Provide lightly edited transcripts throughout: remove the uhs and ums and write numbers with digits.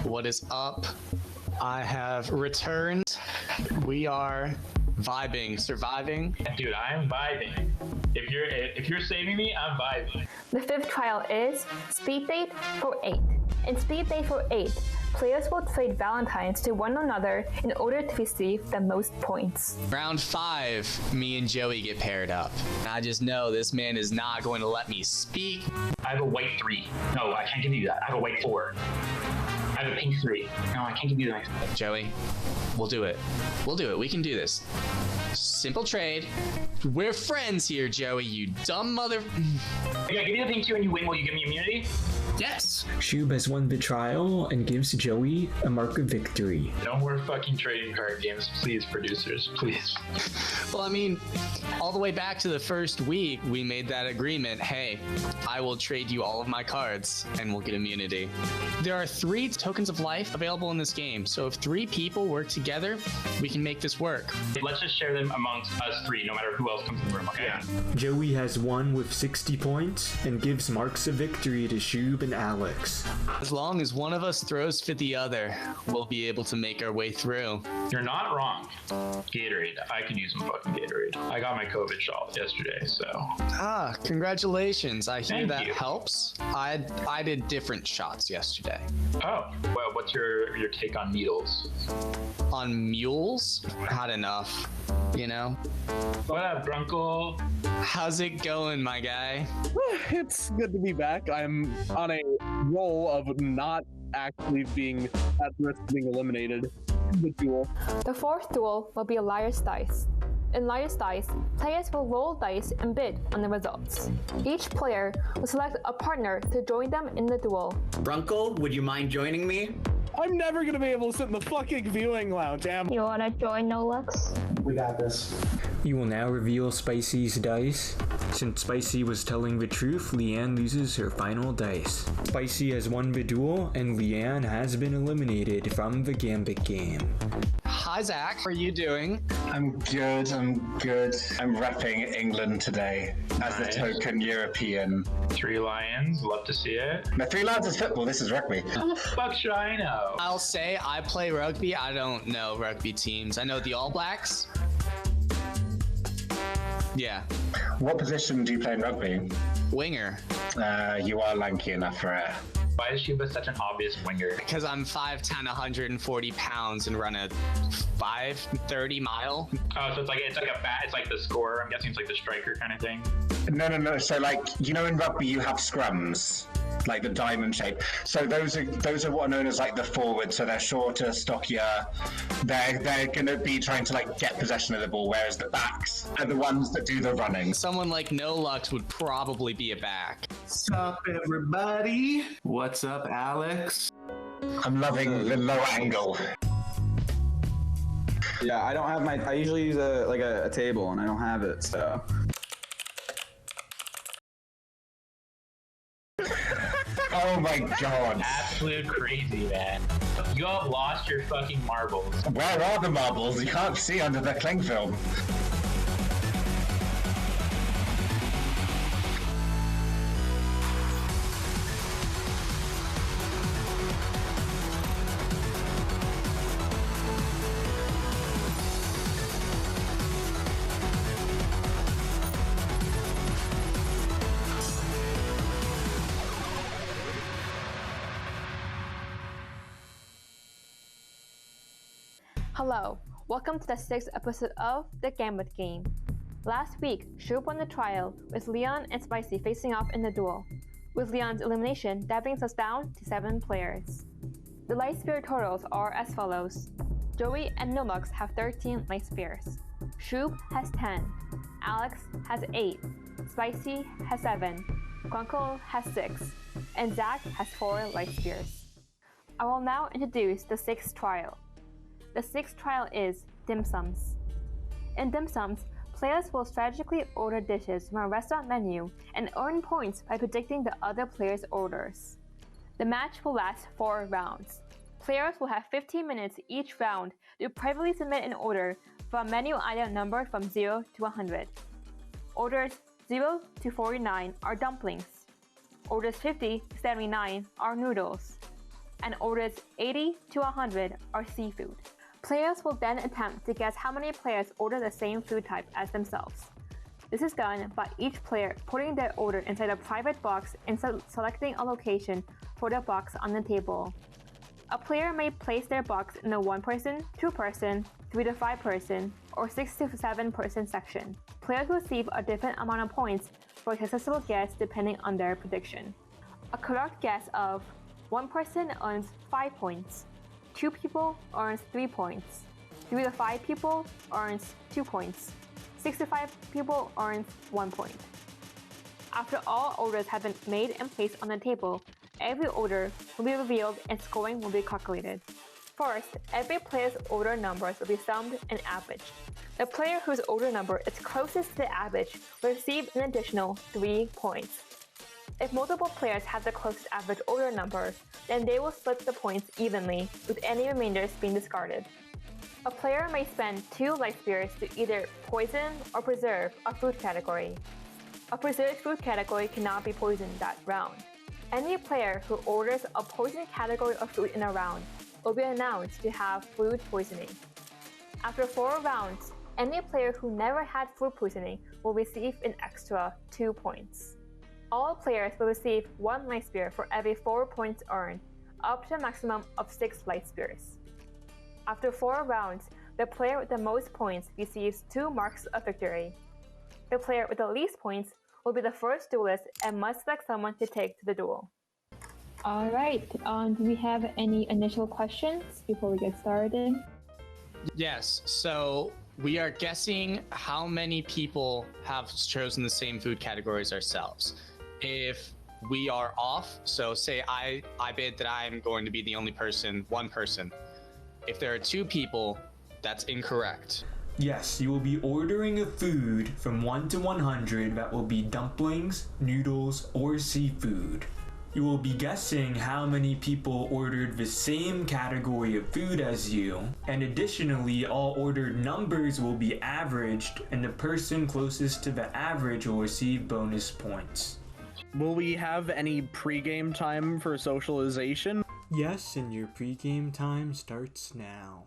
What is up? I have returned. We are vibing, surviving. Dude, I'm vibing. If you're saving me, I'm vibing. The fifth trial is Speed Date for 8. In Speed Date for 8, players will trade Valentines to one another in order to receive the most points. Round 5, me and Joey get paired up. I just know this man is not going to let me speak. I have a white 3. No, I can't give you that. I have a white 4. I have a pink 3. No, I can't give you that. Joey, we'll do it. We'll do it. We can do this. Simple trade. We're friends here, Joey, you dumb mother... Yeah, give me the pink 2 and you win. Will you give me immunity? Yes! Shub has won the trial and gives Joey a mark of victory. No more fucking trading card games, please, producers, please. Well, I mean, all the way back to the first week, we made that agreement. Hey, I will trade you all of my cards and we'll get immunity. There are 3 tokens of life available in this game, so if 3 people work together, we can make this work. Let's just share them amongst us 3, no matter who else comes in the room, okay? Yeah. Joey has won with 60 points and gives marks of victory to Shub and Alex. As long as one of us throws for the other, we'll be able to make our way through. You're not wrong. Gatorade. I could use some fucking Gatorade. I got my COVID shot yesterday, so. Ah, congratulations. I hear Thank that you. helps. I did different shots yesterday. Oh, well, what's your take on needles? On mules? Had enough, you know? What up, Grunkle? How's it going, my guy? It's good to be back. I'm on a roll of not actually being at risk of being eliminated in the duel. The fourth duel will be Liar's Dice. In Liar's Dice, players will roll dice and bid on the results. Each player will select a partner to join them in the duel. Brunkle, would you mind joining me? I'm never gonna be able to sit in the fucking viewing lounge, am I? You wanna join NoLux? We got this. You will now reveal Spicy's dice. Since Spicy was telling the truth, Lian loses her final dice. Spicy has won the duel, and Lian has been eliminated from the Gambit Game. Hi, Zach. How are you doing? I'm good. I'm repping England today as the token European. 3 Lions. Love to see it. No, 3 Lions is football. This is rugby. How the fuck should I know? I'll say I play rugby. I don't know rugby teams. I know the All Blacks. Yeah. What position do you play in rugby? Winger. You are lanky enough for it. Why is Shuba such an obvious winger? Because I'm 5'10", 140 pounds, and run a 5:30 mile. Oh, so it's like the scorer. I'm guessing it's like the striker kind of thing. No. So like, you know, in rugby you have scrums, like the diamond shape. So those are what are known as like the forwards. So they're shorter, stockier. They're gonna be trying to like get possession of the ball, whereas the backs are the ones that do the running. Someone like NoLux would probably be a back. What's up, everybody? What's up, Alex? I'm loving the low angle. Yeah, I don't have I usually use a table and I don't have it, so. Oh my god. Absolute crazy, man. You have lost your fucking marbles. Where are the marbles? You can't see under the cling film. Hello, welcome to the 6th episode of the Gambit Game. Last week, Shub won the trial with Lian and Spicy facing off in the duel, with Lian's elimination that brings us down to 7 players. The light spear totals are as follows. Joey and NoLux have 13 light spears. Shub has 10, Alex has 8, Spicy has 7, Grunkle has 6, and Zach has 4 light spears. I will now introduce the 6th trial. The 6th trial is Dim Sums. In Dim Sums, players will strategically order dishes from a restaurant menu and earn points by predicting the other player's orders. The match will last 4 rounds. Players will have 15 minutes each round to privately submit an order for a menu item numbered from 0 to 100. Orders 0 to 49 are dumplings. Orders 50 to 79 are noodles. and orders 80 to 100 are seafood. Players will then attempt to guess how many players order the same food type as themselves. This is done by each player putting their order inside a private box and selecting a location for the box on the table. A player may place their box in the 1-person, 2-person, 3 to 5-person, or 6 to 7-person section. Players receive a different amount of points for a successful guess depending on their prediction. A correct guess of 1 person earns 5 points, 2 people earns 3 points, 3 to 5 people earns 2 points, 6 to 5 people earns 1 point. After all orders have been made and placed on the table, every order will be revealed and scoring will be calculated. First, every player's order numbers will be summed and averaged. The player whose order number is closest to the average will receive an additional 3 points. If multiple players have the closest average order number, then they will split the points evenly, with any remainders being discarded. A player may spend 2 life spheres to either poison or preserve a food category. A preserved food category cannot be poisoned that round. Any player who orders a poison category of food in a round will be announced to have food poisoning. After 4 rounds, any player who never had food poisoning will receive an extra 2 points. All players will receive 1 life sphere for every 4 points earned, up to a maximum of 6 life spheres. After 4 rounds, the player with the most points receives 2 marks of victory. The player with the least points will be the first duelist and must select someone to take to the duel. Alright, do we have any initial questions before we get started? Yes, so we are guessing how many people have chosen the same food categories ourselves. If we are off, so say I bid that I'm going to be the only person, 1 person. If there are 2 people, that's incorrect. Yes, you will be ordering a food from 1 to 100 that will be dumplings, noodles, or seafood. You will be guessing how many people ordered the same category of food as you, and additionally, all ordered numbers will be averaged, and the person closest to the average will receive bonus points. Will we have any pre-game time for socialization? Yes, and your pre-game time starts now.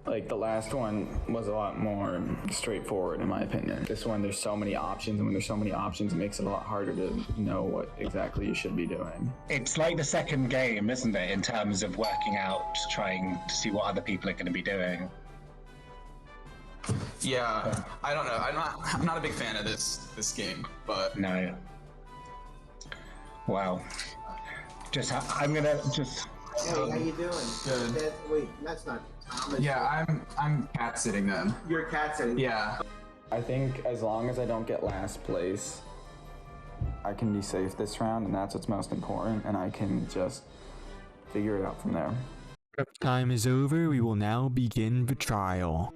Like, the last one was a lot more straightforward, in my opinion. This one, there's so many options, and when there's so many options, it makes it a lot harder to know what exactly you should be doing. It's like the second game, isn't it, in terms of working out, trying to see what other people are going to be doing. Yeah, I don't know. I'm not a big fan of this game, but no. Wow. I'm gonna just. Hey, how you doing? Good. Wait, that's not Thomas. Yeah, I'm cat sitting then. You're cat sitting. Yeah. I think as long as I don't get last place, I can be safe this round, and that's what's most important, and I can just figure it out from there. Time is over. We will now begin the trial.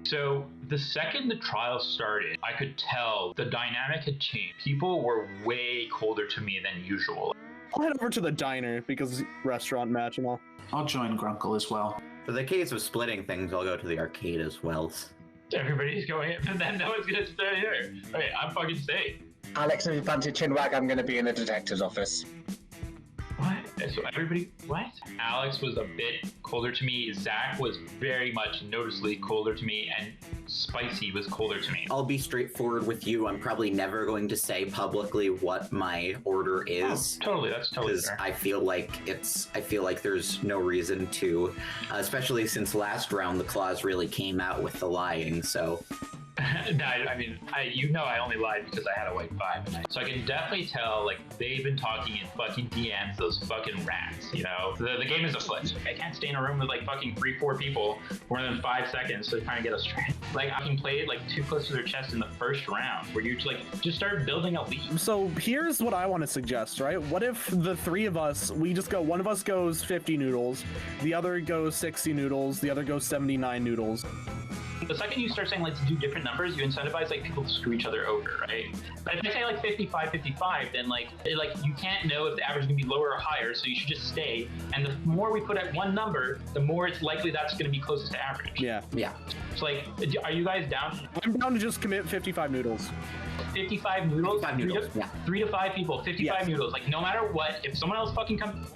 So the second the trial started, I could tell the dynamic had changed. People were way colder to me than usual. I'll head over to the diner because restaurant match and all. I'll join Grunkle as well. For the case of splitting things, I'll go to the arcade as well. Everybody's going in, and then no one's gonna stay here. Okay, I'm fucking safe. Alex, if you fancy chinwag, I'm going to be in the detective's office. What? So everybody, what? Alex was a bit colder to me. Zach was very much noticeably colder to me, and Spicy was colder to me. I'll be straightforward with you. I'm probably never going to say publicly what my order is. Oh, totally, that's totally fair. I feel like there's no reason to, especially since last round the clause really came out with the lying. So. No, I mean, I only lied because I had a white 5, so I can definitely tell, like, they've been talking in fucking DMs, those fucking rats, you know? The game is afoot. I can't stay in a room with, like, fucking 3-4 people more than 5 seconds to try and get us straight. Like, I can play it, like, too close to their chest in the first round, where you, like, just start building a lead. So here's what I want to suggest, right? What if the 3 of us, we just go, one of us goes 50 noodles, the other goes 60 noodles, the other goes 79 noodles. the second you start saying like to do different numbers, you incentivize like people to screw each other over, right? But if I say like 55-55, then like you can't know if the average is gonna be lower or higher, so you should just stay. And the more we put at one number, the more it's likely that's gonna be closest to average. Yeah. So like, are you guys down? I'm down to just commit 55 noodles. 55 noodles? 55 noodles, yeah. 3 to 5 people, 55 noodles. Like, no matter what, if someone else fucking comes...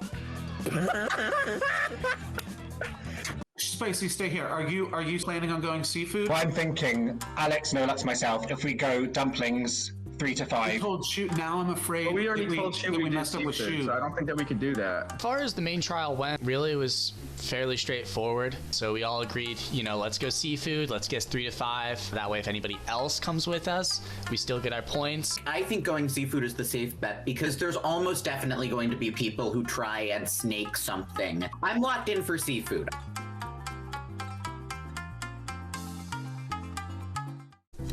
Spicy, stay here. Are you planning on going seafood? Well, I'm thinking, Alex, NoLucks, myself, if we go dumplings, 3 to 5. We told Shoot, now I'm afraid We already told that Shoot we messed up with seafood, Shoot. so I don't think that we could do that. As far as the main trial went, really it was fairly straightforward. So we all agreed, you know, let's go seafood, let's guess 3 to 5. That way if anybody else comes with us, we still get our points. I think going seafood is the safe bet because there's almost definitely going to be people who try and snake something. I'm locked in for seafood.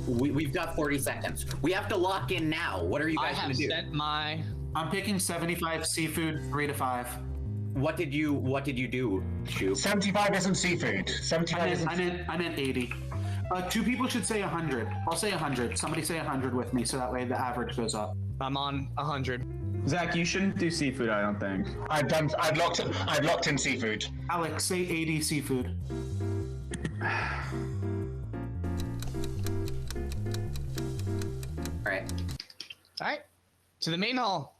We've got 40 seconds. We have to lock in now. What are you guys going to do? I'm picking 75 seafood, 3 to 5. What did you do, Shu? 75 isn't seafood. 75 isn't. I meant 80. 2 people should say 100. I'll say 100. Somebody say 100 with me, so that way the average goes up. I'm on 100. Zach, you shouldn't do seafood, I don't think. I've locked in seafood. Alex, say 80 seafood. All right, to the main hall.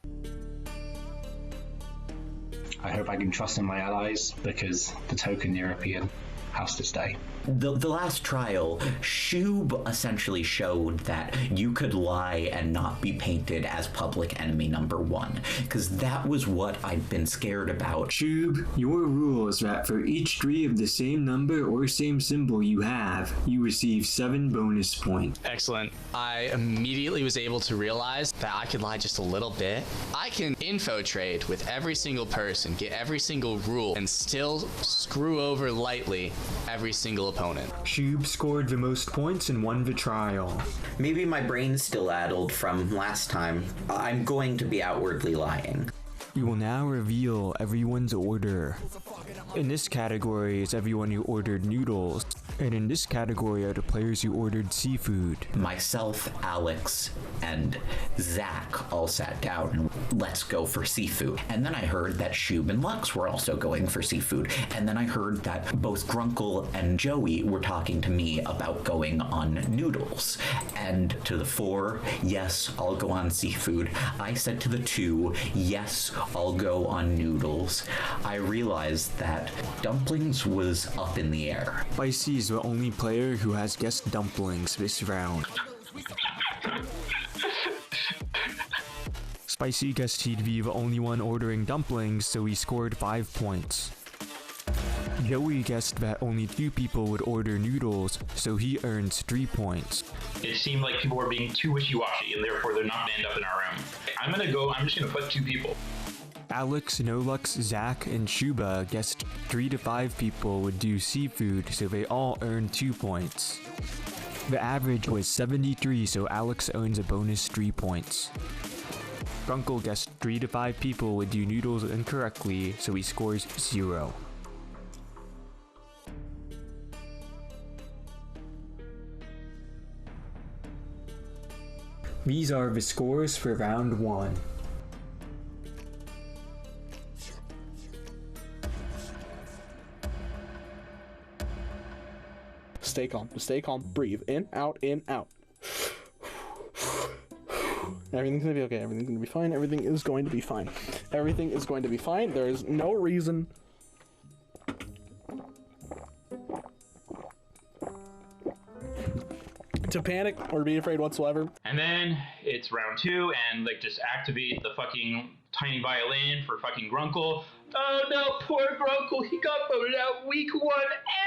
I hope I can trust in my allies because the token European has to stay. The last trial, Shub essentially showed that you could lie and not be painted as public enemy number 1, because that was what I'd been scared about. Shub, your rule is that for each 3 of the same number or same symbol you have, you receive 7 bonus points. Excellent. I immediately was able to realize that I could lie just a little bit. I can info trade with every single person, get every single rule, and still screw over lightly every single opponent. Shub scored the most points and won the trial. Maybe my brain's still addled from last time. I'm going to be outwardly lying. You will now reveal everyone's order. In this category is everyone who ordered noodles, and in this category are the players who ordered seafood. Myself, Alex, and Zach all sat down and let's go for seafood. And then I heard that Shub and Lux were also going for seafood. And then I heard that both Grunkle and Joey were talking to me about going on noodles. And to the 4, yes, I'll go on seafood. I said to the 2, yes, I'll go on noodles. I realized that dumplings was up in the air. Spicy is the only player who has guessed dumplings this round. Spicy guessed he'd be the only one ordering dumplings, so he scored 5 points. Joey guessed that only 2 people would order noodles, so he earns 3 points. It seemed like people were being too wishy-washy, and therefore they're not gonna end up in our room. I'm just gonna put 2 people. Alex, NoLux, Zach, and Shuba guessed 3 to 5 people would do seafood, so they all earned 2 points. The average was 73, so Alex earns a bonus 3 points. Grunkle guessed 3 to 5 people would do noodles incorrectly, so he scores 0. These are the scores for round 1. Stay calm, breathe, in, out, everything's gonna be okay, everything's gonna be fine, everything is going to be fine, there is no reason to panic or be afraid whatsoever. And then it's round 2, and like just activate the fucking tiny violin for fucking Grunkle. Oh no, poor Grunkle, he got voted out week 1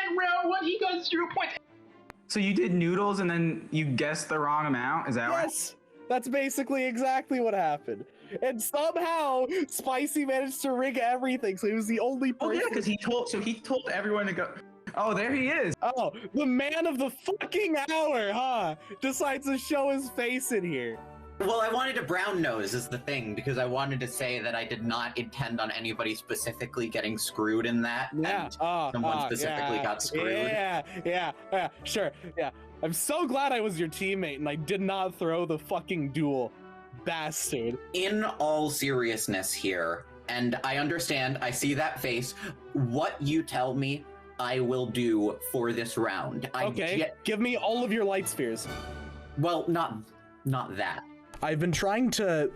and round 1, he got 0 points. So you did noodles and then you guessed the wrong amount? Is that right? Yes, that's basically exactly what happened. And somehow Spicy managed to rig everything, so he was the only person. Oh yeah, because he told everyone to go. Oh, there he is. Oh, the man of the fucking hour, huh? Decides to show his face in here. Well, I wanted a brown nose is the thing, because I wanted to say that I did not intend on anybody specifically getting screwed in that. Yeah. And someone specifically got screwed. Yeah, sure. Yeah. I'm so glad I was your teammate and I did not throw the fucking duel. Bastard. In all seriousness here, and I understand, I see that face, what you tell me, I will do for this round. Give me all of your light spheres. Well, not that. I've been trying to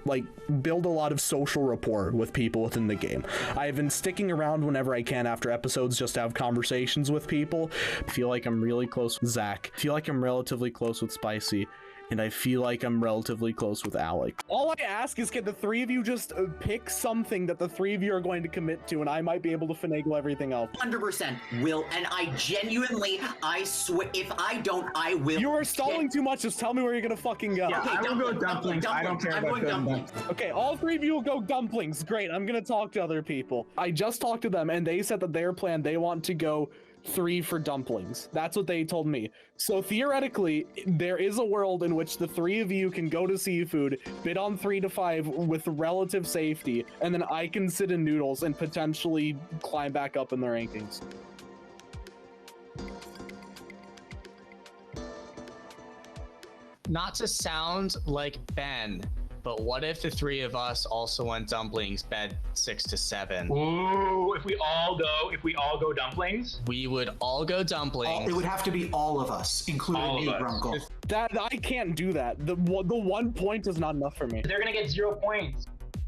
build a lot of social rapport with people within the game. I've been sticking around whenever I can after episodes just to have conversations with people. I feel like I'm really close with Zach. I feel like I'm relatively close with Spicy. And I feel like I'm relatively close with Alec. All I ask is, can the three of you just pick something that the three of you are going to commit to, and I might be able to finagle everything else. 100% will, and I genuinely, I swear, if I don't, I will. You are stalling too much. Just tell me where you're gonna fucking go. Yeah, Okay, I will go dumplings. I don't care about dumplings. Okay, all three of you will go dumplings. Great. I'm gonna talk to other people. I just talked to them, and they said that their plan, they want to go 3 for dumplings. That's what they told me. So theoretically, there is a world in which the three of you can go to seafood, bid on 3 to 5 with relative safety, and then I can sit in Noodles and potentially climb back up in the rankings. Not to sound like Ben, but what if the three of us also went dumplings, bed 6 to 7? Ooh, if we all go dumplings? We would all go dumplings. It would have to be all of us, including you, Grunkle. That I can't do that. The 1 point is not enough for me. They're gonna get 0 points.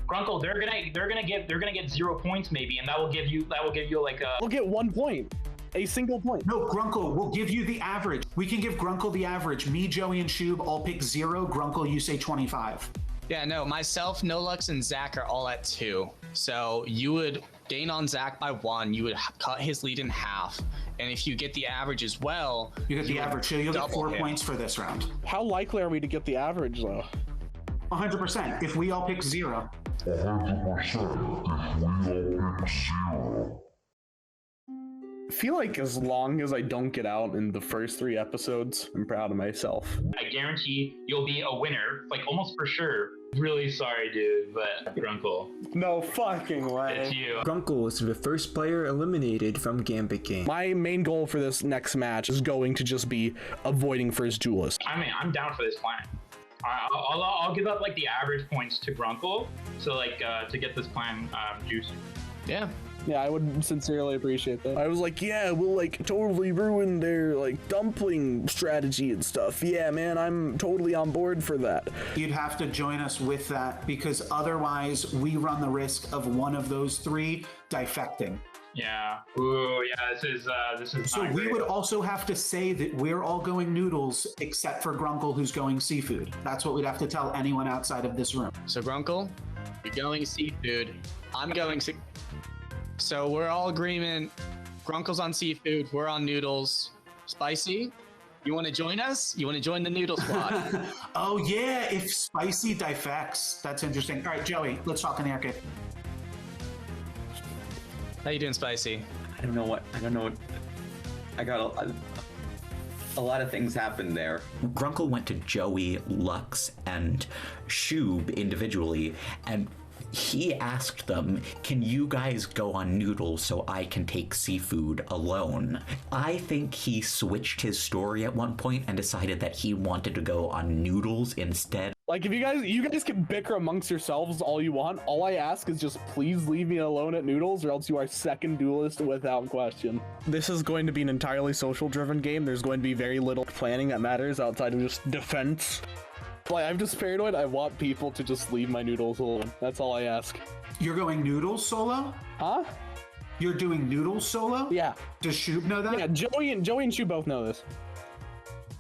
Grunkle, they're gonna get 0 points maybe, and that will give you like a. We'll get 1 point. A single point. No, Grunkle, we'll give you the average. We can give Grunkle the average. Me, Joey, and Shub all pick 0. Grunkle, you say 25. Yeah, no, myself, NoLux, and Zach are all at 2. So you would gain on Zach by 1. You would cut his lead in half. And if you get the average as well, you get the average. So you'll get 4 him. points for this round. How likely are we to get the average, though? 100%. If we all pick 0. 100%. I feel like as long as I don't get out in the first 3 episodes, I'm proud of myself. I guarantee you'll be a winner, like almost for sure. Really sorry, dude, but Grunkle. No fucking way. It's you. Grunkle is the first player eliminated from Gambit Game. My main goal for this next match is going to just be avoiding first duelist. I mean, I'm down for this plan. I'll give up like the average points to Grunkle, so like to get this plan juicy. Yeah. Yeah, I would sincerely appreciate that. I was like, yeah, we'll totally ruin their dumpling strategy and stuff. Yeah, man, I'm totally on board for that. You'd have to join us with that, because otherwise we run the risk of one of those 3 defecting. Yeah. Ooh, yeah, this is so we would also have to say that we're all going Noodles except for Grunkle, who's going seafood. That's what we'd have to tell anyone outside of this room. So Grunkle, you're going seafood. I'm going So we're all agreement. Grunkle's on seafood. We're on Noodles. Spicy, you want to join us? You want to join the Noodle squad? Oh yeah, if Spicy defects, that's interesting. All right, Joey, let's talk in the arcade. How you doing, Spicy? I don't know what. I got a lot of things happened there. Grunkle went to Joey, Lux, and Shub individually, and he asked them, can you guys go on Noodles so I can take seafood alone? I think he switched his story at one point and decided that he wanted to go on Noodles instead. If you guys can bicker amongst yourselves all you want. All I ask is just please leave me alone at Noodles, or else you are second duelist without question. This is going to be an entirely social driven game. There's going to be very little planning that matters outside of just defense. I'm just paranoid. I want people to just leave my Noodles alone. That's all I ask. You're going Noodles solo? Huh? You're doing Noodles solo? Yeah. Does Shub know that? Yeah, Joey and Shub both know this.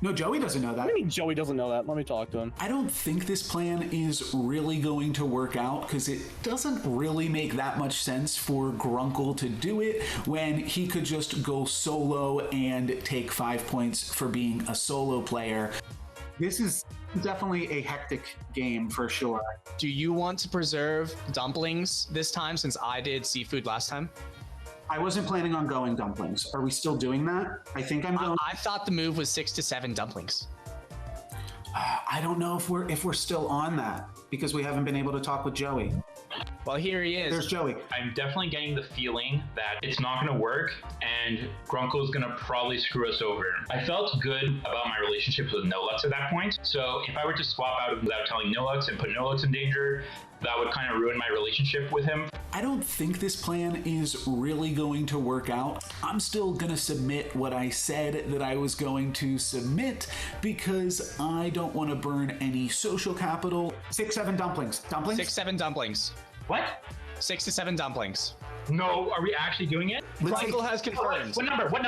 No, Joey doesn't know that. What do you mean Joey doesn't know that? Let me talk to him. I don't think this plan is really going to work out, because it doesn't really make that much sense for Grunkle to do it when he could just go solo and take 5 points for being a solo player. This is definitely a hectic game for sure. Do you want to preserve dumplings this time, since I did seafood last time? I wasn't planning on going dumplings. Are we still doing that? I think I'm going. I thought the move was 6 to 7 dumplings. I don't know if we're still on that because we haven't been able to talk with Joey. Well, here he is. There's Joey. I'm definitely getting the feeling that it's not going to work and Grunkle is going to probably screw us over. I felt good about my relationship with NoLux at that point. So if I were to swap out without telling NoLux and put NoLux in danger, that would kind of ruin my relationship with him. I don't think this plan is really going to work out. I'm still gonna submit what I said that I was going to submit because I don't want to burn any social capital. 6, 7 dumplings. Dumplings? 6, 7 dumplings. What? 6 to 7 dumplings. No, are we actually doing it? Grunkle has confirmed. What number? 20.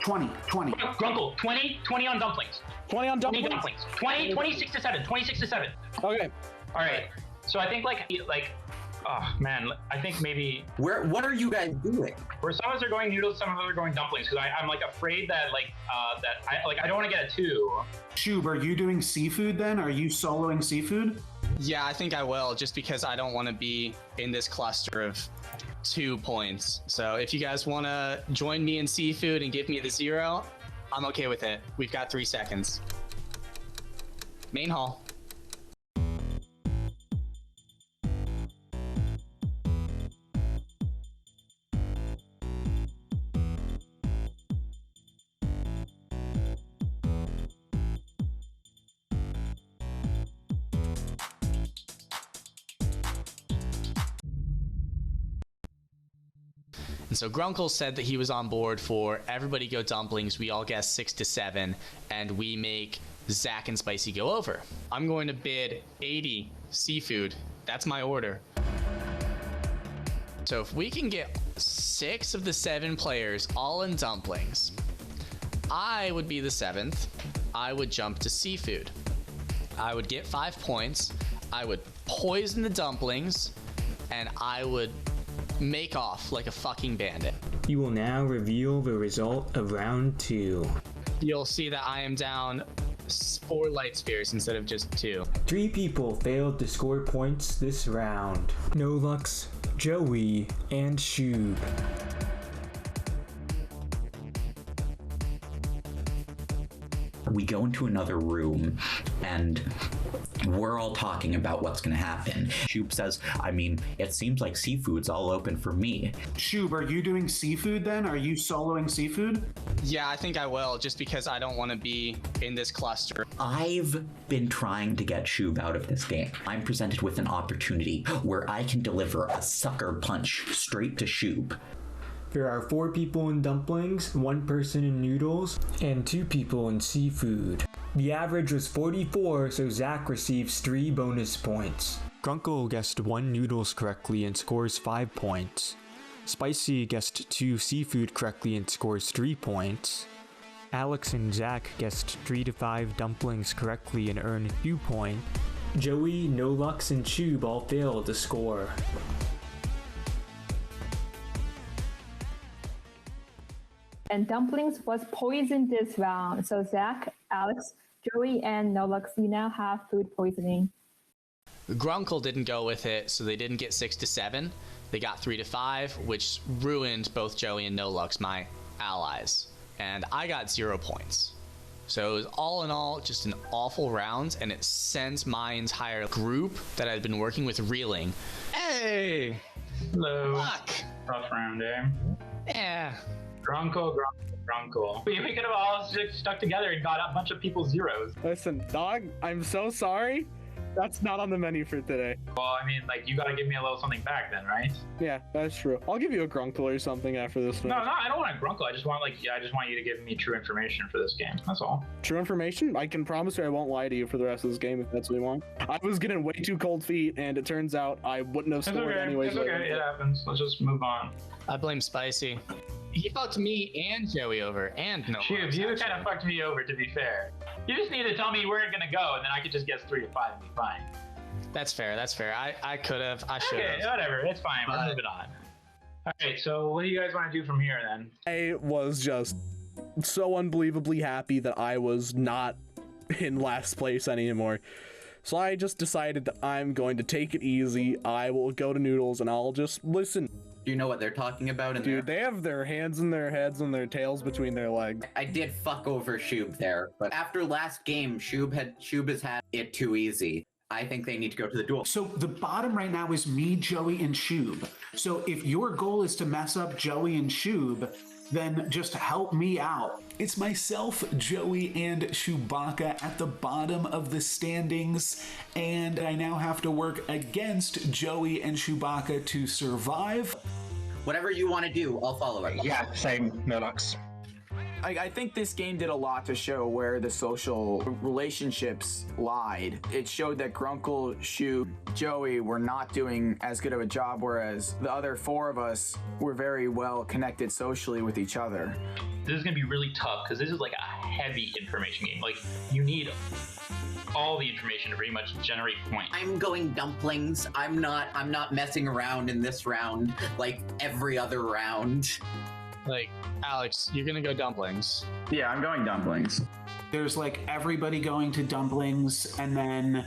Grunkle, 20 on dumplings. 20 on dumplings? 20 dumplings. 26 to 7. 26 to 7. Okay. All right. So I think oh man, I think maybe. What are you guys doing? Where some of us are going noodles, some of us are going dumplings, because I'm like afraid that I don't want to get a 2. Shub, are you doing seafood then? Are you soloing seafood? Yeah, I think I will, just because I don't want to be in this cluster of 2 points. So if you guys want to join me in seafood and give me the 0, I'm okay with it. We've got 3 seconds. Main hall. And so Grunkle said that he was on board for everybody go dumplings. We all guess 6 to 7, and we make Zach and Spicy go over. I'm going to bid 80 seafood. That's my order. So if we can get 6 of the 7 players all in dumplings, I would be the 7th. I would jump to seafood. I would get 5 points. I would poison the dumplings, and I would make off like a fucking bandit. You will now reveal the result of round 2. You'll see that I am down 4 light spheres instead of just 2. 3 people failed to score points this round. NoLux, Joey, and Shub. We go into another room and we're all talking about what's going to happen. Shub says, I mean, it seems like seafood's all open for me. Shub, are you doing seafood then? Are you soloing seafood? Yeah, I think I will, just because I don't want to be in this cluster. I've been trying to get Shub out of this game. I'm presented with an opportunity where I can deliver a sucker punch straight to Shub. There are 4 people in dumplings, 1 person in noodles, and 2 people in seafood. The average was 44, so Zach receives 3 bonus points. Grunkle guessed 1 noodles correctly and scores 5 points. Spicy guessed 2 seafood correctly and scores 3 points. Alex and Zach guessed 3 to 5 dumplings correctly and earned 2 points. Joey, NoLux, and Shub all failed to score. And dumplings was poisoned this round. So Zach, Alex, Joey, and NoLux, you now have food poisoning. Grunkle didn't go with it, so they didn't get 6 to 7. They got 3 to 5, which ruined both Joey and NoLux, my allies. And I got 0 points. So it was all in all just an awful round, and it sends my entire group that I'd been working with reeling. Hey! Hello. Fuck! Rough round, eh? Yeah. Grunkle. We could have all stuck together and got a bunch of people's 0s. Listen, dog, I'm so sorry. That's not on the menu for today. Well, I mean, like, you gotta give me a little something back then, right? Yeah, that's true. I'll give you a Grunkle or something after this one. No, I don't want a Grunkle. I just want you to give me true information for this game. That's all. True information? I can promise you I won't lie to you for the rest of this game if that's what you want. I was getting way too cold feet, and it turns out I wouldn't have scored anyways. It's okay. It happens. Let's just move on. I blame Spicy. He fucked me and Joey over, and no. Shub, you kind of fucked me over, to be fair. You just need to tell me where it's gonna go, and then I could just guess 3 to 5 and be fine. That's fair. I could have. I should have. Okay, whatever. It's fine. We're moving on. All right. So, what do you guys want to do from here then? I was just so unbelievably happy that I was not in last place anymore. So I just decided that I'm going to take it easy. I will go to Noodles and I'll just listen. Do you know what they're talking about in Dude, they have their hands in their heads and their tails between their legs. I did fuck over Shub there, but after last game, Shub has had it too easy. I think they need to go to the duel. So the bottom right now is me, Joey, and Shub. So if your goal is to mess up Joey and Shub, then just help me out. It's myself, Joey, and Chewbacca at the bottom of the standings, and I now have to work against Joey and Chewbacca to survive. Whatever you want to do, I'll follow it. Yeah, same. NoLux. I think this game did a lot to show where the social relationships lied. It showed that Grunkle, Shub, Joey were not doing as good of a job, whereas the other four of us were very well connected socially with each other. This is going to be really tough because this is like a heavy information game. Like, you need all the information to pretty much generate points. I'm going dumplings. I'm not messing around in this round like every other round. Like, Alex, you're gonna go dumplings. Yeah, I'm going dumplings. There's like everybody going to dumplings, and then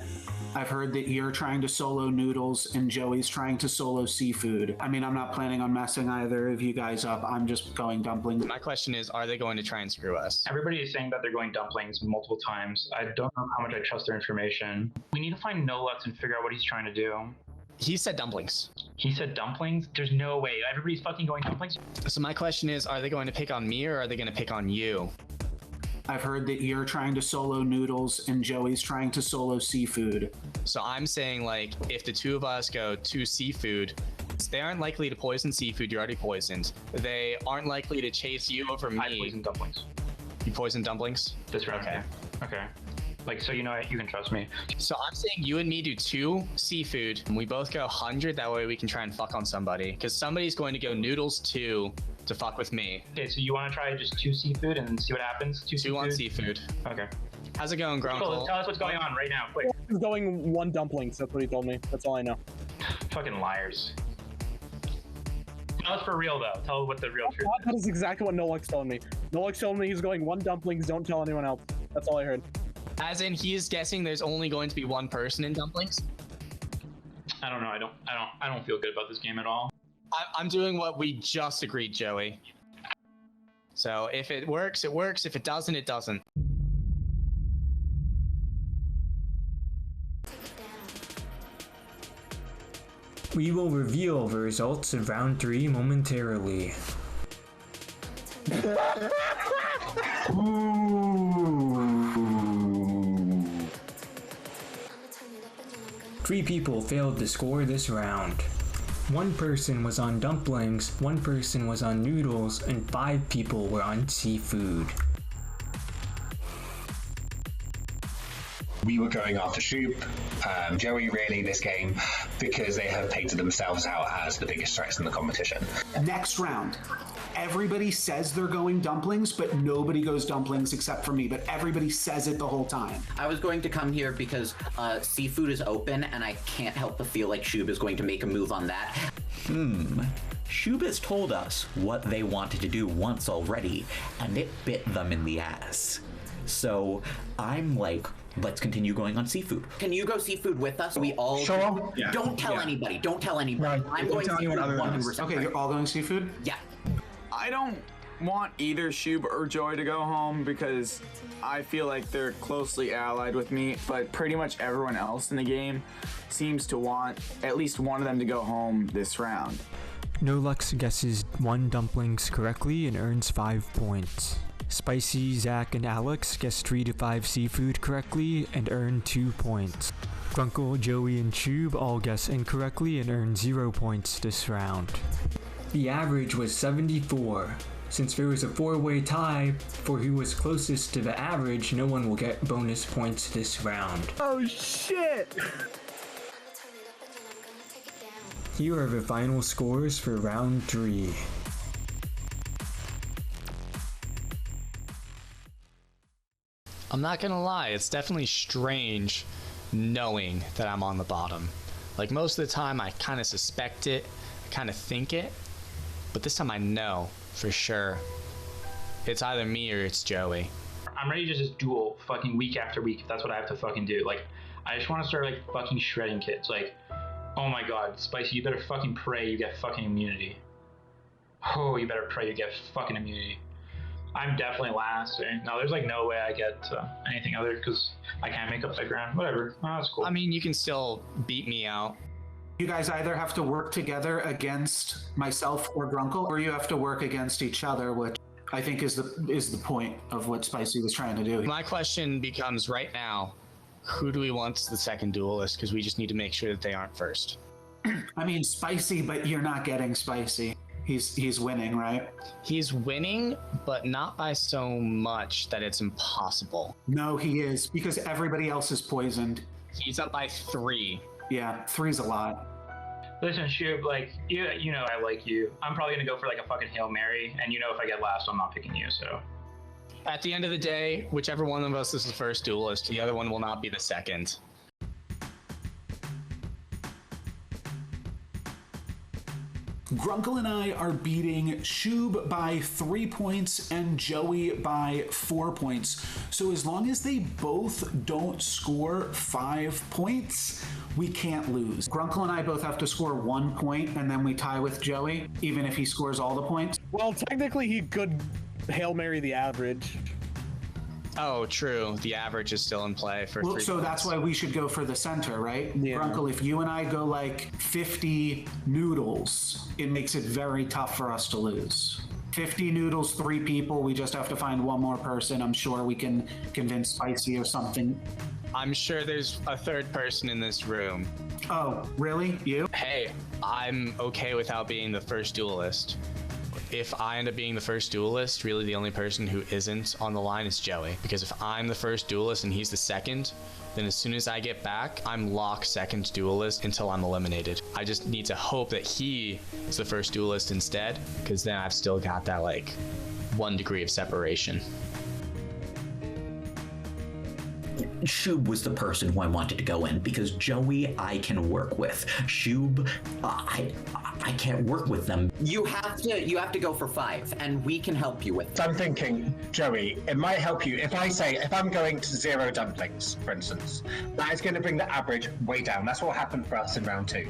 I've heard that you're trying to solo Noodles and Joey's trying to solo seafood. I mean, I'm not planning on messing either of you guys up. I'm just going dumplings. My question is, are they going to try and screw us? Everybody is saying that they're going dumplings multiple times. I don't know how much I trust their information. We need to find NoLux and figure out what he's trying to do. He said dumplings. He said dumplings? There's no way. Everybody's fucking going dumplings? So my question is, are they going to pick on me or are they going to pick on you? I've heard that you're trying to solo Noodles and Joey's trying to solo seafood. So I'm saying, like, if the two of us go to seafood, they aren't likely to poison seafood. You're already poisoned. They aren't likely to chase you over me. I poison dumplings. You poison dumplings? This round. Okay. Like, so you know you can trust me. So I'm saying you and me do 2 seafood, and we both go 100. That way we can try and fuck on somebody. Because somebody's going to go Noodles 2 to fuck with me. Okay, so you want to try just 2 seafood and see what happens? 2 on seafood. Okay. How's it going, Grunkle? Cool, tell us what's going on right now, quick. He's going 1 dumplings. That's what he told me. That's all I know. Fucking liars. Tell us for real, though. Tell what the real truth is. That is exactly what NoLux told me. NoLux told me he's going 1 dumplings. Don't tell anyone else. That's all I heard. As in, he is guessing there's only going to be 1 person in dumplings? I don't know. I don't feel good about this game at all. I'm doing what we just agreed, Joey. So if it works, it works. If it doesn't, it doesn't. We will reveal the results of round 3 momentarily. Three people failed to score this round. 1 person was on dumplings, 1 person was on noodles, and 5 people were on seafood. We were going after Shoop, Joey really this game, because they have painted themselves out as the biggest threats in the competition. Next round. Everybody says they're going dumplings, but nobody goes dumplings except for me, but everybody says it the whole time. I was going to come here because seafood is open, and I can't help but feel like Shub is going to make a move on that. Shub has told us what they wanted to do once already, and it bit them in the ass. So I'm like, let's continue going on seafood. Can you go seafood with us? We all sure. Yeah. Don't tell anybody. Don't tell anybody. Right. I'm going seafood 100%. Okay, you're all going seafood? Yeah. I don't want either Shub or Joy to go home because I feel like they're closely allied with me, but pretty much everyone else in the game seems to want at least one of them to go home this round. NoLux guesses 1 dumplings correctly and earns 5 points. Spicy, Zach, and Alex guess 3 to 5 seafood correctly and earn 2 points. Grunkle, Joey, and Shub all guess incorrectly and earn 0 points this round. The average was 74. Since there was a 4-way tie for who was closest to the average, no one will get bonus points this round. Oh shit! Here are the final scores for round 3. I'm not gonna lie, it's definitely strange knowing that I'm on the bottom. Like, most of the time I kind of suspect it, I kind of think it, but this time I know for sure. It's either me or it's Joey. I'm ready to just duel fucking week after week if that's what I have to fucking do. Like, I just want to start like fucking shredding kids. Like, oh my god, Spicy, you better fucking pray you get fucking immunity. Oh, you better pray you get fucking immunity. I'm definitely last. No, there's like no way I get anything other because I can't make up that ground. Whatever. Oh, that's cool. I mean, you can still beat me out. You guys either have to work together against myself or Grunkle, or you have to work against each other, which I think is the point of what Spicy was trying to do. My question becomes right now, who do we want as the second duelist? Because we just need to make sure that they aren't first. I mean, Spicy, but you're not getting Spicy. He's winning, right? He's winning, but not by so much that it's impossible. No, he is, because everybody else is poisoned. He's up by 3. Yeah, 3's a lot. Listen, Shub, like, you know I like you. I'm probably gonna go for like a fucking Hail Mary, and you know if I get last, I'm not picking you, so. At the end of the day, whichever one of us is the first duelist, the other one will not be the second. Grunkle and I are beating Shub by 3 points and Joey by 4 points. So as long as they both don't score 5 points, we can't lose. Grunkle and I both have to score 1 point, and then we tie with Joey, even if he scores all the points. Well, technically he could Hail Mary the average. Oh, true. The average is still in play for 3 points. So that's why we should go for the center, right? Yeah. Grunkle, if you and I go like 50 noodles, it makes it very tough for us to lose. 50 noodles, 3 people, we just have to find one more person. I'm sure we can convince Spicy or something. I'm sure there's a third person in this room. Oh, really? You? Hey, I'm okay without being the first duelist. If I end up being the first duelist, really the only person who isn't on the line is Joey. Because if I'm the first duelist and he's the second, then as soon as I get back, I'm locked second duelist until I'm eliminated. I just need to hope that he is the first duelist instead, because then I've still got that like 1 degree of separation. Shub was the person who I wanted to go in because Joey I can work with. Shub, I can't work with them. You have to go for 5, and we can help you with it. So I'm thinking, Joey, it might help you if I'm going to 0 dumplings, for instance, that is going to bring the average way down. That's what happened for us in round 2.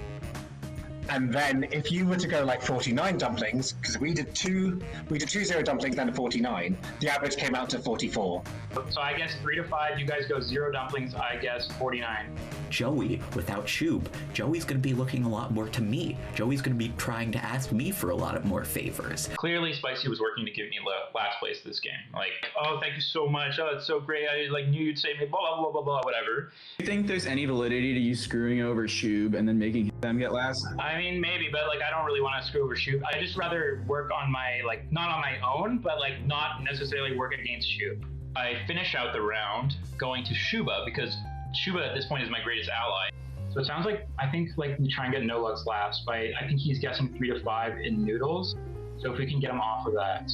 And then if you were to go like 49 dumplings, because we did two 0 dumplings and a 49, the average came out to 44. So I guess 3 to 5, you guys go 0 dumplings, I guess 49. Joey, without Shub, Joey's going to be looking a lot more to me. Joey's going to be trying to ask me for a lot of more favors. Clearly, Spicy was working to give me last place this game. Like, oh, thank you so much. Oh, it's so great. I like knew you'd save me. Blah blah blah blah. Whatever. Do you think there's any validity to you screwing over Shub and then making them get last? I mean, maybe, but like, I don't really want to screw over Shub. I just rather work on my not on my own, but like not necessarily work against Shub. I finish out the round going to Shuba because Shuba at this point is my greatest ally. So it sounds like I think like we try and get NoLucks last, but I think he's guessing 3 to 5 in Noodles. So if we can get him off of that,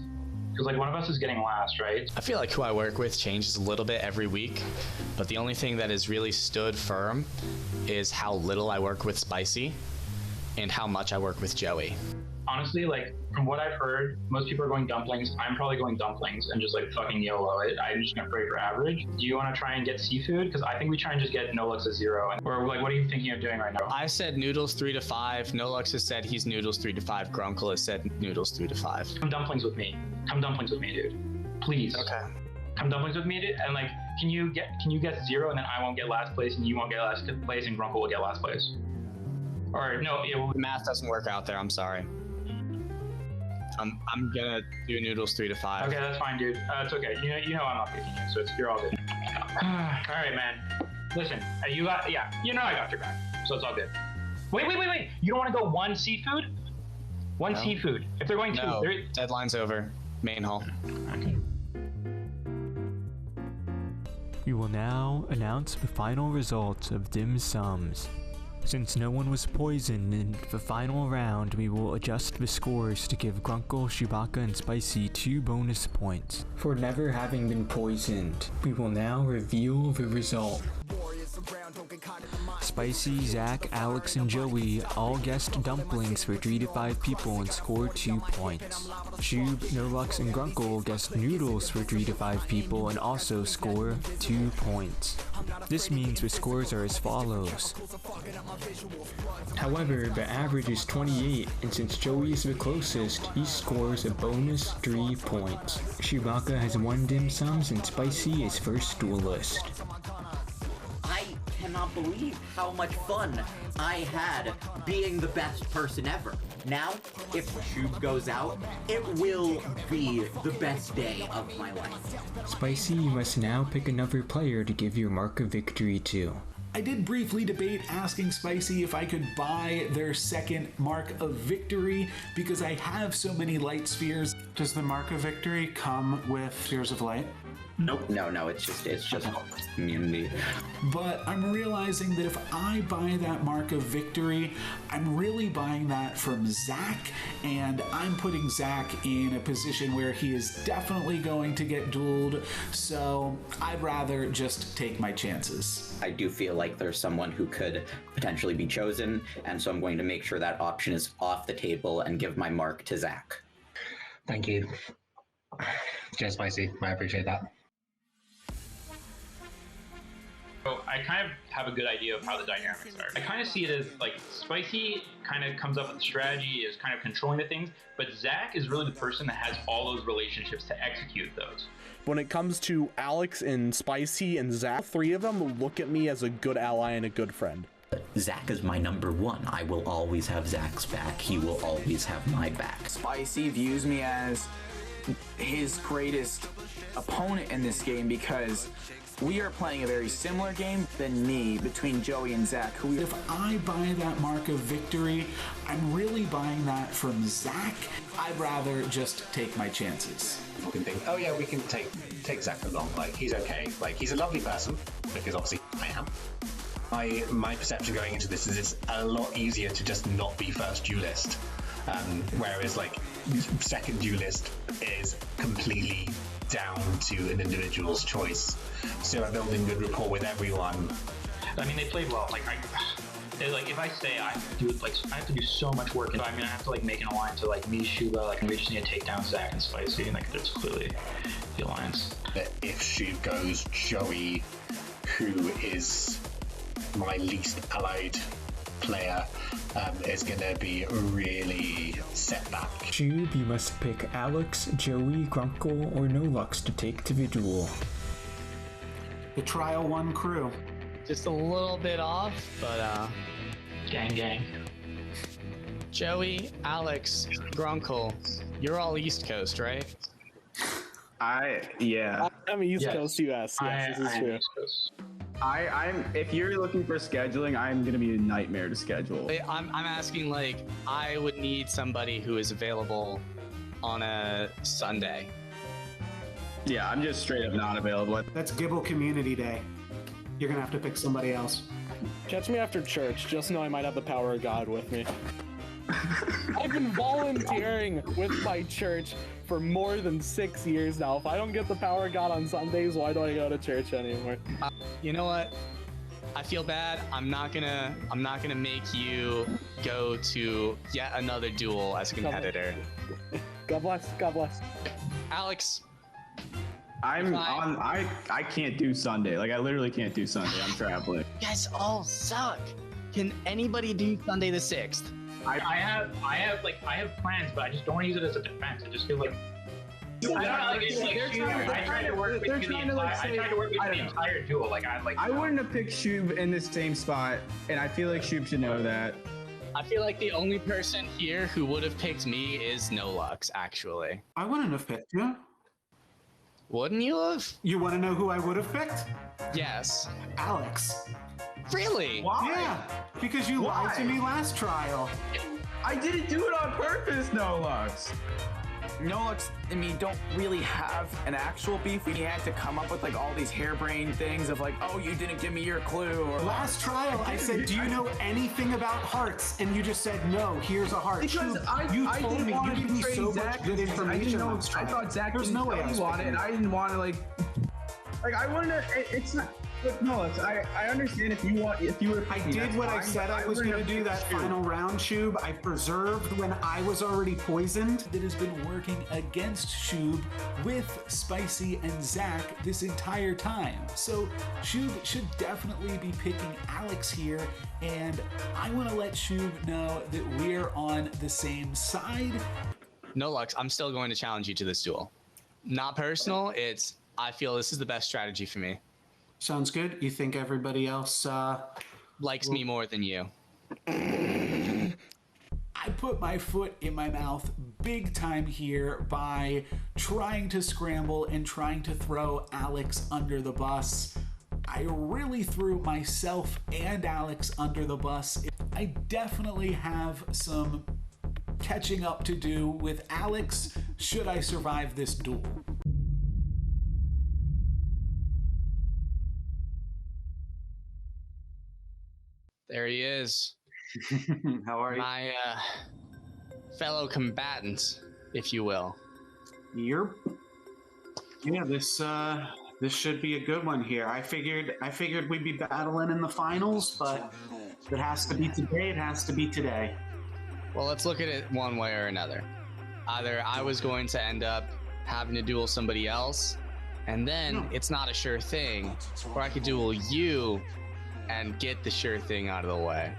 because like one of us is getting last, right? I feel like who I work with changes a little bit every week, but the only thing that has really stood firm is how little I work with Spicy and how much I work with Joey. Honestly, like from what I've heard, most people are going dumplings. I'm probably going dumplings and just like fucking YOLO it. I'm just gonna pray for average. Do you want to try and get seafood? Because I think we try and just get NoLucks at 0. Or like, what are you thinking of doing right now? I said Noodles 3 to 5. NoLucks has said he's Noodles 3 to 5. Grunkle has said Noodles 3 to 5. Come dumplings with me. Come dumplings with me, dude. Please. Okay. Come dumplings with me, dude. And like, can you get 0 and then I won't get last place and you won't get last place and Grunkle will get last place? Or no, the math doesn't work out there. I'm sorry. I'm gonna do Noodles 3 to 5. Okay, that's fine, dude. It's okay. You know I'm not picking you, so you're all good. All right, man. Listen, you got I got your back, so it's all good. Wait. You don't want to go 1 seafood? One seafood. If they're going 2, no, deadline's over. Main hall. Okay. We will now announce the final results of Dim Sums. Since no one was poisoned in the final round, we will adjust the scores to give Grunkle, Chewbacca, and Spicy 2 bonus points for never having been poisoned. We will now reveal the result. Spicy, Zach, Alex, and Joey all guessed dumplings for 3 to 5 people and scored 2 points. Shub, NoLux, and Grunkle guessed noodles for 3 to 5 people and also score 2 points. This means the scores are as follows. However, the average is 28, and since Joey is the closest, he scores a bonus 3 points. Chewbacca has 1 dim sums and Spicy is first duelist. I cannot believe how much fun I had being the best person ever. Now, if Shub goes out, it will be the best day of my life. Spicy, you must now pick another player to give your mark of victory to. I did briefly debate asking Spicy if I could buy their second Mark of Victory because I have so many light spheres. Does the Mark of Victory come with Spheres of Light? Nope. No, it's just immunity. But I'm realizing that if I buy that Mark of Victory, I'm really buying that from Zach, and I'm putting Zach in a position where he is definitely going to get dueled, so I'd rather just take my chances. I do feel like there's someone who could potentially be chosen, and so I'm going to make sure that option is off the table and give my mark to Zach. Thank you. Cheers, Spicy. I appreciate that. So I kind of have a good idea of how the dynamics are. I kind of see it as like Spicy kind of comes up with the strategy, is kind of controlling the things, but Zach is really the person that has all those relationships to execute those. When it comes to Alex and Spicy and Zach, 3 of them look at me as a good ally and a good friend. Zach is my number 1. I will always have Zach's back. He will always have my back. Spicy views me as his greatest opponent in this game because we are playing a very similar game than me between Joey and Zach. If I buy that Mark of Victory, I'm really buying that from Zach. I'd rather just take my chances. People can think, oh yeah, we can take Zach along. Like, he's okay. Like, he's a lovely person, because obviously I am. My perception going into this is it's a lot easier to just not be first duelist. Whereas, like, second duelist is completely down to an individual's choice. So I'm building good rapport with everyone. I mean, they played well. If I stay, I have to do so much work, and so I'm gonna have to make an alliance to me, Shuba. We just need to take down Zach and Spicy, and there's clearly the alliance. But if Shub goes, Joey, who is my least allied player, is gonna be really set back. Shub, you must pick Alex, Joey, Grunkle, or NoLux to take to the duel. The Trial 1 crew. Just a little bit off, but gang. Joey, Alex, Grunkle, you're all East Coast, right? Yeah. I'm East Coast US. Yes, this is true. I'm if you're looking for scheduling, I'm gonna be a nightmare to schedule. I'm asking, I would need somebody who is available on a Sunday. Yeah, I'm just straight up not available. That's Gibble Community Day. You're gonna have to pick somebody else. Catch me after church. Just know I might have the power of God with me. I've been volunteering with my church for more than 6 years now. If I don't get the power of God on Sundays, why do I go to church anymore? You know what? I feel bad. I'm not gonna make you go to yet another duel as a competitor. God bless. God bless. Alex. I can't do Sunday. I literally can't do Sunday. I'm traveling. You guys all suck. Can anybody do Sunday the 6th? I have plans, but I just don't want to use it as a defense. I just feel like I tried to work with you the entire duel. I wouldn't have picked Shub in the same spot, and I feel like Shub should know that. I feel like the only person here who would have picked me is NoLux, actually. I wouldn't have picked you. Wouldn't you have? You want to know who I would have picked? Yes. Alex. Really? Why? Yeah, because you lied to me last trial. I didn't do it on purpose, NoLux. NoLux and me don't really have an actual beef. We had to come up with all these harebrained things of oh, you didn't give me your clue. Or last trial, I said, do you know anything about hearts? And you just said, no, here's a heart. Because you told me, you gave me so much good information. I thought Zach didn't tell you on it, and I didn't want to I wanted to. It's not. But no, I understand if you were. I did what I said I was going to do that final round, Shub. I preserved when I was already poisoned. That has been working against Shub with Spicy and Zach this entire time. So Shub should definitely be picking Alex here, and I want to let Shub know that we're on the same side. No, Lux, I'm still going to challenge you to this duel. Not personal, I feel this is the best strategy for me. Sounds good. You think everybody else likes me more than you? I put my foot in my mouth big time here by trying to scramble and trying to throw Alex under the bus. I really threw myself and Alex under the bus. I definitely have some catching up to do with Alex should I survive this duel. There he is. How are you? My fellow combatant, if you will. Yeah, this should be a good one here. I figured we'd be battling in the finals, but if it has to be today, it has to be today. Well, let's look at it one way or another. Either I was going to end up having to duel somebody else, and then it's not a sure thing, or I could duel you and get the sure thing out of the way.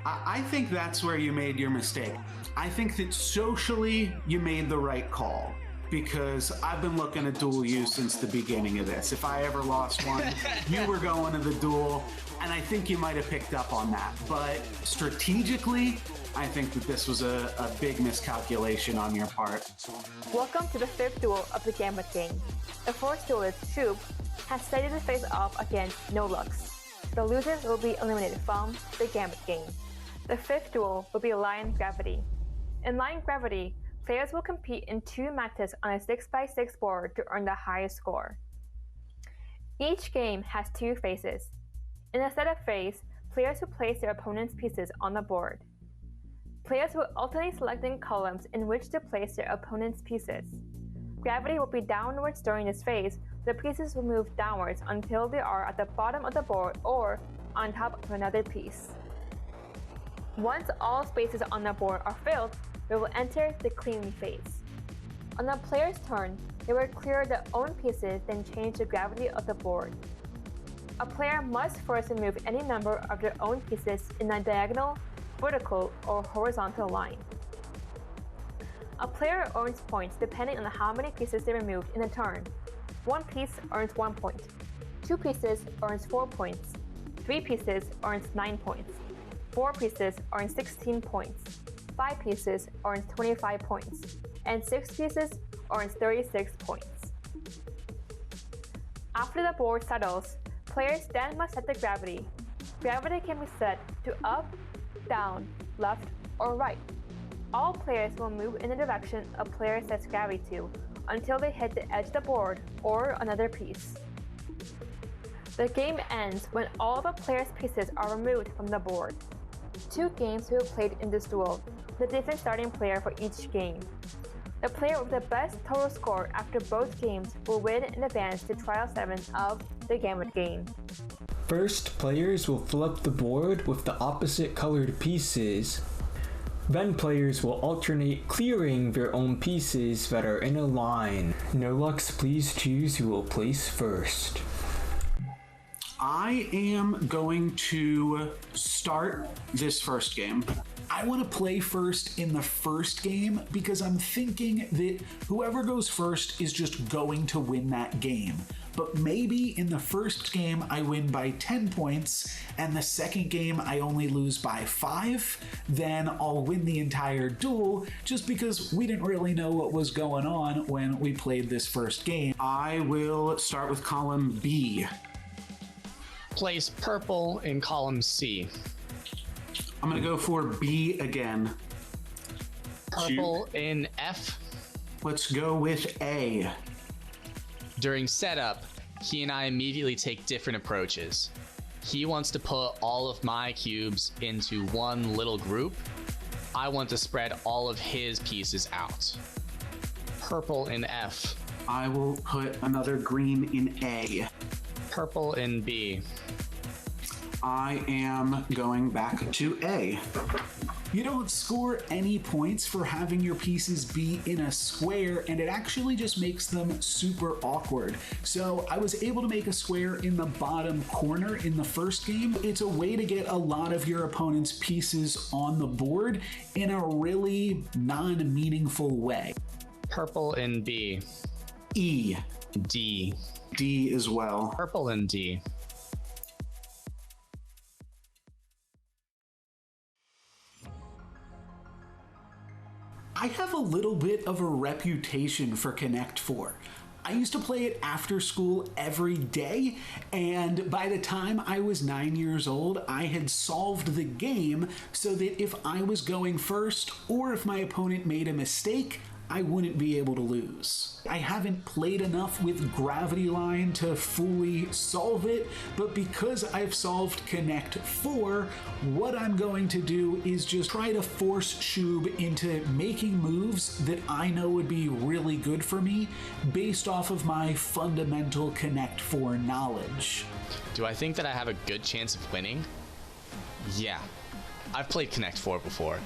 I think that's where you made your mistake. I think that socially you made the right call, because I've been looking to duel you since the beginning of this. If I ever lost one, you were going to the duel, and I think you might have picked up on that. But strategically, I think that this was a big miscalculation on your part. Welcome to the fifth duel of the Gambit Game. The fourth duelist, Shub, has decided to face off against NoLux. The losers will be eliminated from the Gambit Game. The fifth duel will be Lian Gravity. In Lian Gravity, players will compete in 2 matches on a 6x6 board to earn the highest score. Each game has 2 phases. In a setup phase, players will place their opponent's pieces on the board. Players will alternate selecting columns in which to place their opponent's pieces. Gravity will be downwards during this phase. The pieces will move downwards until they are at the bottom of the board or on top of another piece. Once all spaces on the board are filled, they will enter the cleaning phase. On the player's turn, they will clear their own pieces, then change the gravity of the board. A player must first remove any number of their own pieces in a diagonal, vertical, or horizontal line. A player earns points depending on how many pieces they removed in a turn. 1 piece earns 1 point, 2 pieces earns 4 points, 3 pieces earns 9 points, 4 pieces earns 16 points, 5 pieces earns 25 points, and 6 pieces earns 36 points. After the board settles, players then must set the gravity. Gravity can be set to up, down, left, or right. All players will move in the direction a player sets gravity to until they hit the edge of the board or another piece. The game ends when all the players' pieces are removed from the board. 2 games will be played in this duel, with a different starting player for each game. The player with the best total score after both games will win and advance to Trial 7 of the Gambit Game. First, players will flip the board with the opposite colored pieces. Then players will alternate clearing their own pieces that are in a line. NoLux, please choose who will place first. I am going to start this first game. I want to play first in the first game because I'm thinking that whoever goes first is just going to win that game. But maybe in the first game I win by 10 points and the second game I only lose by 5, then I'll win the entire duel just because we didn't really know what was going on when we played this first game. I will start with column B. Place purple in column C. I'm gonna go for B again. Purple in F. Let's go with A. During setup, he and I immediately take different approaches. He wants to put all of my cubes into one little group. I want to spread all of his pieces out. Purple in F. I will put another green in A. Purple in B. I am going back to A. You don't score any points for having your pieces be in a square, and it actually just makes them super awkward. So I was able to make a square in the bottom corner in the first game. It's a way to get a lot of your opponent's pieces on the board in a really non-meaningful way. Purple in B. E. D. D as well. Purple in D. I have a little bit of a reputation for Connect 4. I used to play it after school every day, and by the time I was 9 years old, I had solved the game so that if I was going first or if my opponent made a mistake, I wouldn't be able to lose. I haven't played enough with Gravity Line to fully solve it, but because I've solved Connect 4, what I'm going to do is just try to force Shub into making moves that I know would be really good for me based off of my fundamental Connect 4 knowledge. Do I think that I have a good chance of winning? Yeah. I've played Connect 4 before.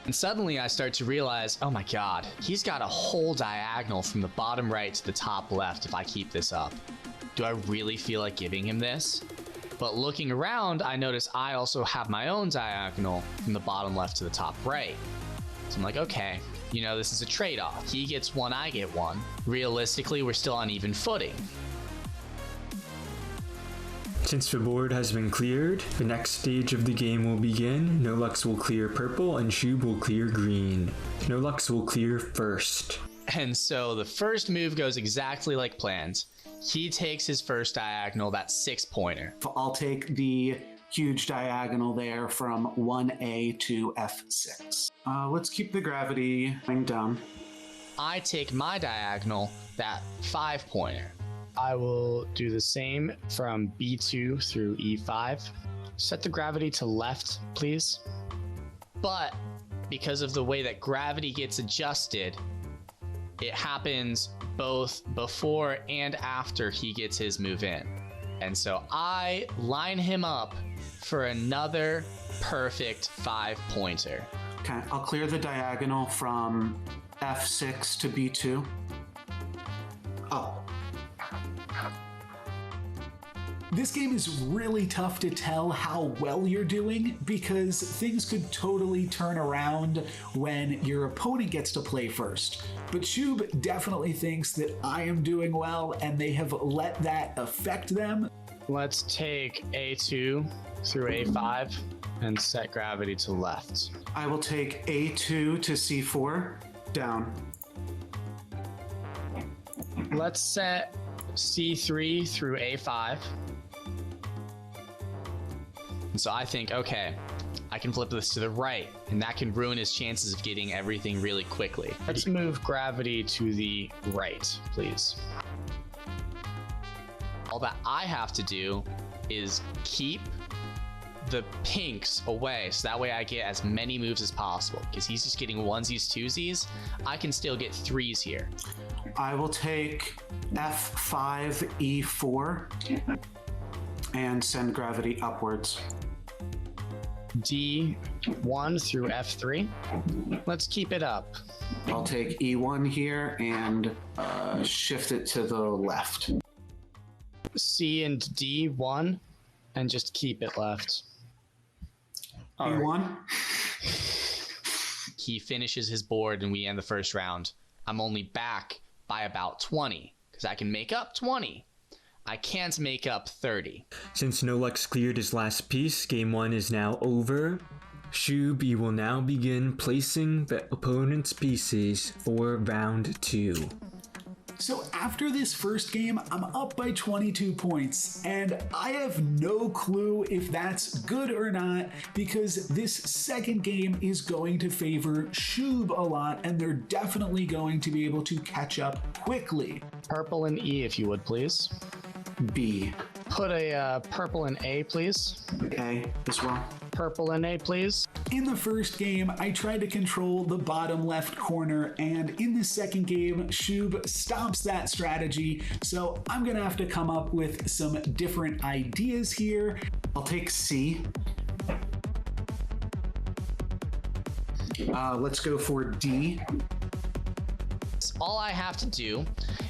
And suddenly I start to realize, oh my god, he's got a whole diagonal from the bottom right to the top left if I keep this up. Do I really feel like giving him this? But looking around, I notice I also have my own diagonal from the bottom left to the top right. So I'm like, okay, you know, this is a trade-off. He gets one, I get one. Realistically, we're still on even footing. Since the board has been cleared, the next stage of the game will begin. NoLux will clear purple and Shub will clear green. NoLux will clear first. And so the first move goes exactly like planned. He takes his first diagonal, that 6-pointer. I'll take the huge diagonal there from 1A to F6. Let's keep the gravity going down. I take my diagonal, that 5-pointer. I will do the same from B2 through E5. Set the gravity to left, please. But because of the way that gravity gets adjusted, it happens both before and after he gets his move in. And so I line him up for another perfect 5-pointer. Okay, I'll clear the diagonal from F6 to B2. Oh. This game is really tough to tell how well you're doing because things could totally turn around when your opponent gets to play first. But Shub definitely thinks that I am doing well and they have let that affect them. Let's take A2 through A5 and set gravity to left. I will take A2 to C4, down. Let's set C3 through A5. And so I think, okay, I can flip this to the right, and that can ruin his chances of getting everything really quickly. Let's move gravity to the right, please. All that I have to do is keep the pinks away, so that way I get as many moves as possible, because he's just getting onesies, twosies. I can still get threes here. I will take F5, E4, and send gravity upwards. D1 through F3. Let's keep it up. I'll take E1 here and shift it to the left. C and D1 and just keep it left. E1. He finishes his board and we end the first round. I'm only back by about 20 because I can make up 20. I can't make up 30. Since NoLux cleared his last piece, game 1 is now over. Shub, you will now begin placing the opponent's pieces for round 2. So after this first game, I'm up by 22 points, and I have no clue if that's good or not, because this second game is going to favor Shub a lot, and they're definitely going to be able to catch up quickly. Purple and E, if you would, please. B. Put a purple in A, please. A as well. Purple in A, please. In the first game, I tried to control the bottom left corner, and in the second game, Shub stops that strategy, so I'm gonna have to come up with some different ideas here. I'll take C. Let's go for D. All I have to do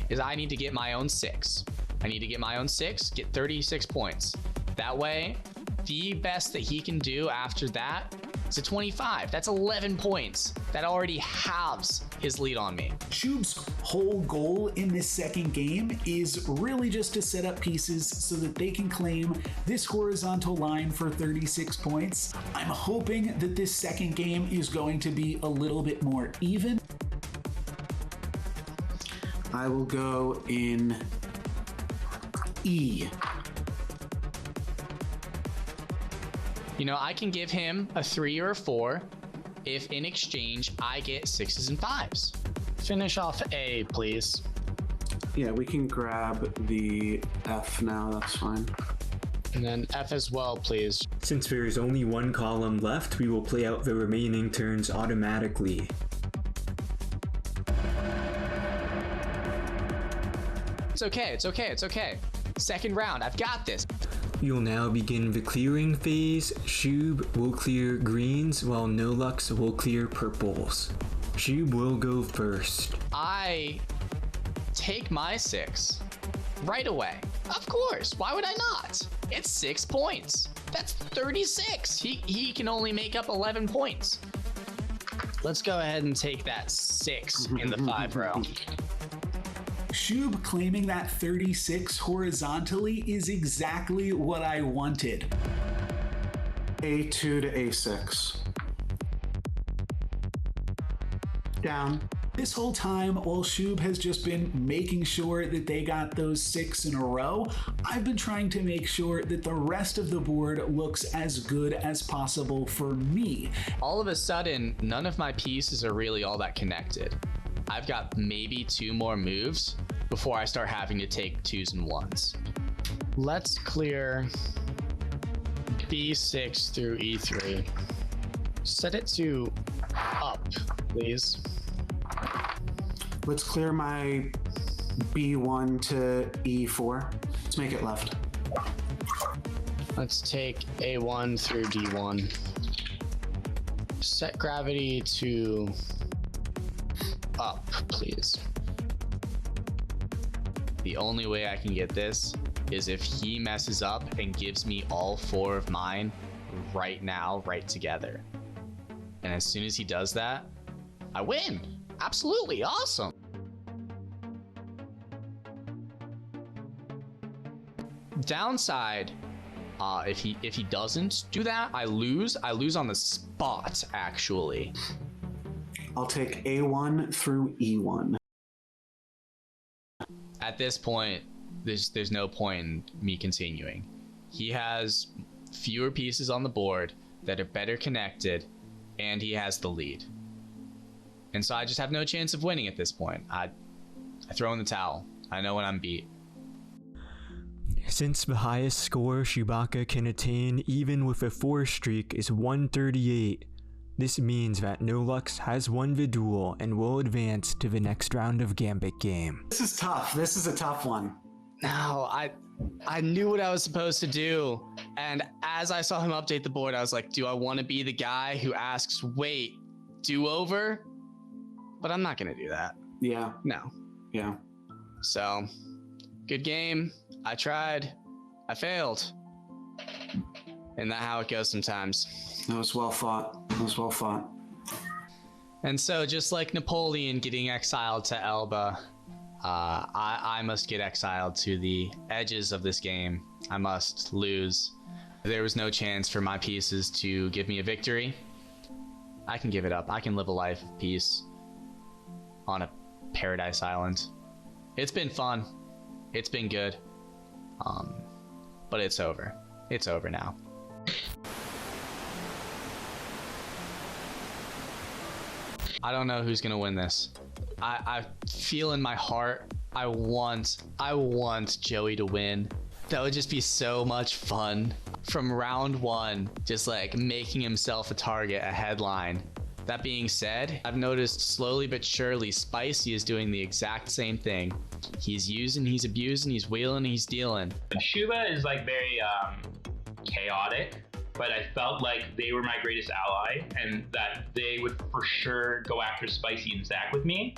is I need to get my own 6. I need to get my own 6, get 36 points. That way, the best that he can do after that is a 25. That's 11 points. That already halves his lead on me. Shub's whole goal in this second game is really just to set up pieces so that they can claim this horizontal line for 36 points. I'm hoping that this second game is going to be a little bit more even. I will go in E. You know, I can give him a 3 or a 4 if in exchange I get 6s and 5s. Finish off A, please. Yeah, we can grab the F now, that's fine. And then F as well, please. Since there is only one column left, we will play out the remaining turns automatically. It's okay, it's okay, it's okay. Second round, I've got this. You'll now begin the clearing phase. Shub will clear greens while NoLux will clear purples. Shub will go first. I take my 6 right away. Of course, why would I not? It's 6 points. That's 36. He can only make up 11 points. Let's go ahead and take that 6 in the 5 row. Shub claiming that 36 horizontally is exactly what I wanted. A2 to A6. Down. This whole time, while Shub has just been making sure that they got those 6 in a row, I've been trying to make sure that the rest of the board looks as good as possible for me. All of a sudden, none of my pieces are really all that connected. I've got maybe 2 more moves before I start having to take 2s and 1s. Let's clear B6 through E3. Set it to up, please. Let's clear my B1 to E4. Let's make it left. Let's take A1 through D1. Set gravity to up, please. The only way I can get this is if he messes up and gives me all 4 of mine right now, right together. And as soon as he does that, I win. Absolutely awesome. Downside, if he doesn't do that, I lose on the spot, actually. I'll take A1 through E1. At this point, there's no point in me continuing. He has fewer pieces on the board that are better connected, and he has the lead. And so I just have no chance of winning at this point. I throw in the towel. I know when I'm beat. Since the highest score Chewbacca can attain even with a 4 streak is 138, this means that NoLux has won the duel and will advance to the next round of Gambit Game. This is tough. This is a tough one. No, I knew what I was supposed to do. And as I saw him update the board, I was like, do I want to be the guy who asks, wait, do-over? But I'm not going to do that. Yeah. No. Yeah. So, good game. I tried. I failed. Isn't that how it goes sometimes? That was well fought. That was well fought. And so, just like Napoleon getting exiled to Elba, I must get exiled to the edges of this game. I must lose. There was no chance for my pieces to give me a victory. I can give it up. I can live a life of peace on a paradise island. It's been fun. It's been good. But it's over. It's over now. I don't know who's gonna win this. I feel in my heart I want Joey to win. That would just be so much fun. From round one, just like making himself a target, a headline. That being said, I've noticed slowly but surely Spicy is doing the exact same thing. He's using, he's abusing, he's wheeling, he's dealing. Shuba is like very chaotic, but I felt like they were my greatest ally and that they would for sure go after Spicy and Zach with me.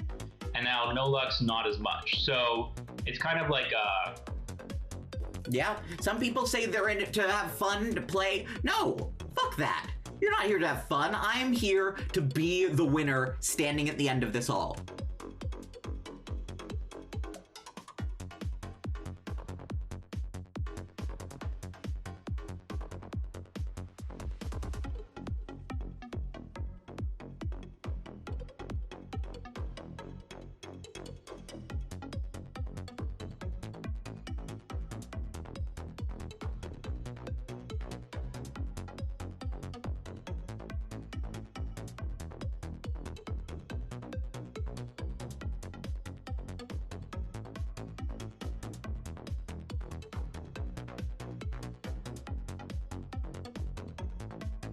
And now NoLux not as much. So it's kind of like Yeah, some people say they're in it to have fun, to play. No, fuck that. You're not here to have fun. I'm here to be the winner standing at the end of this all.